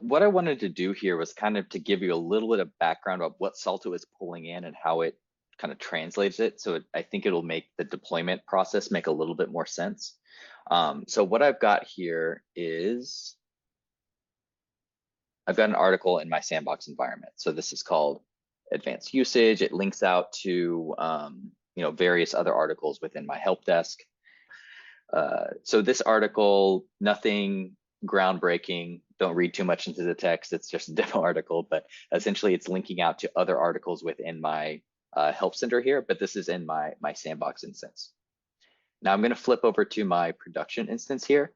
what I wanted to do here was kind of to give you a little bit of background of what Salto is pulling in and how it kind of translates it. So I think it'll make the deployment process make a little bit more sense. So what I've got here is I've got an article in my sandbox environment. So this is called advanced usage. It links out to various other articles within my help desk. So this article, nothing groundbreaking. Don't read too much into the text. It's just a demo article, but essentially it's linking out to other articles within my help center here, but this is in my sandbox instance. Now I'm going to flip over to my production instance here,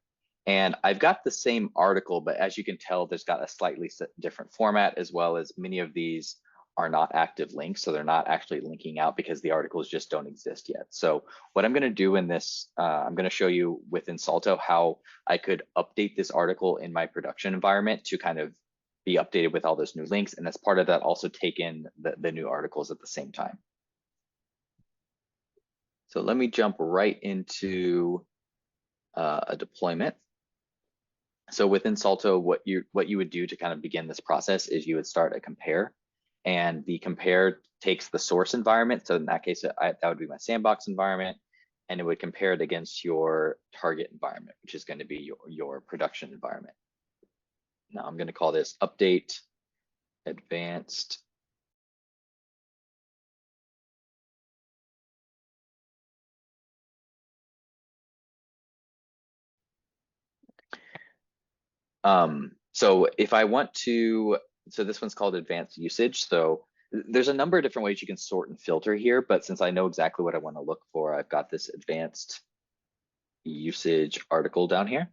and I've got the same article, but as you can tell, there's got a slightly different format, as well as many of these are not active links, so they're not actually linking out because the articles just don't exist yet. So what I'm going to do in this, I'm going to show you within Salto how I could update this article in my production environment to kind of be updated with all those new links, and as part of that, also take in the new articles at the same time. So let me jump right into a deployment. So within Salto, what you would do to kind of begin this process is you would start a compare, and the compare takes the source environment. So in that case, that would be my sandbox environment, and it would compare it against your target environment, which is going to be your production environment. Now I'm going to call this update advanced so if I want to, so this one's called advanced usage. So there's a number of different ways you can sort and filter here, but since I know exactly what I want to look for, I've got this advanced usage article down here.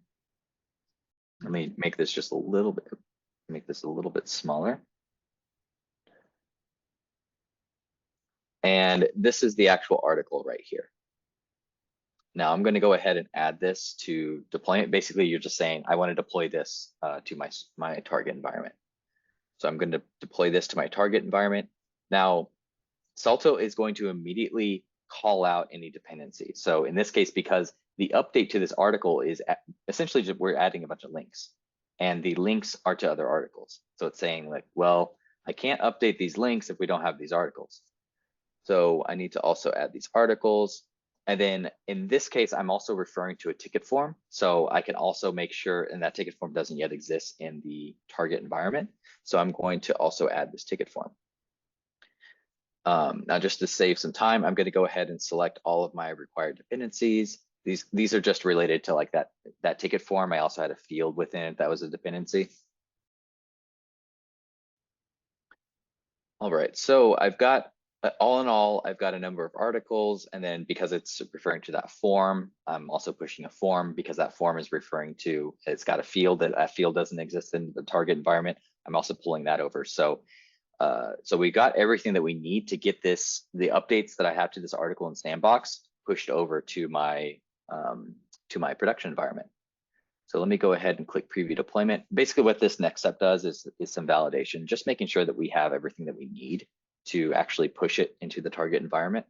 Let me make this just a little bit, make this a little bit smaller. And this is the actual article right here. Now I'm going to go ahead and add this to deployment. Basically, you're just saying, I want to deploy this to my target environment. So I'm going to deploy this to my target environment. Now, Salto is going to immediately call out any dependency. So in this case, because the update to this article is essentially just we're adding a bunch of links, and the links are to other articles. So it's saying like, well, I can't update these links if we don't have these articles. So I need to also add these articles. And then in this case, I'm also referring to a ticket form. So I can also make sure, and that ticket form doesn't yet exist in the target environment. So I'm going to also add this ticket form. Now, just to save some time, I'm going to go ahead and select all of my required dependencies. These are just related to like that ticket form. I also had a field within it that was a dependency. All right, so I've got, all in all, I've got a number of articles, and then because it's referring to that form, I'm also pushing a form because that form is referring to, it's got a field that field doesn't exist in the target environment. I'm also pulling that over. So we got everything that we need to get the updates that I have to this article in Sandbox pushed over to my production environment. So let me go ahead and click preview deployment. Basically what this next step does is some validation, just making sure that we have everything that we need to actually push it into the target environment.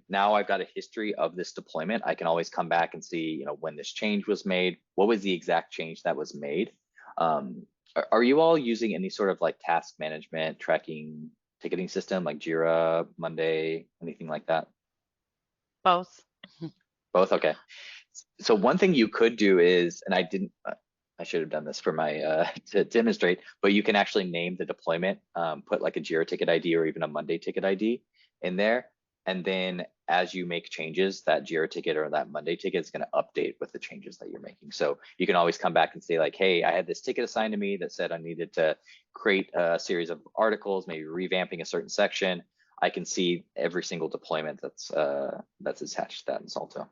Now I've got a history of this deployment. I can always come back and see, when this change was made, what was the exact change that was made. Are you all using any sort of like task management, tracking, ticketing system like Jira, Monday, anything like that? Both. Both, okay. So one thing you could do is, and I should have done this for my to demonstrate, but you can actually name the deployment, put like a Jira ticket ID or even a Monday ticket ID in there. And then as you make changes, that Jira ticket or that Monday ticket is going to update with the changes that you're making. So you can always come back and say like, hey, I had this ticket assigned to me that said I needed to create a series of articles, maybe revamping a certain section. I can see every single deployment that's attached to that in Salto.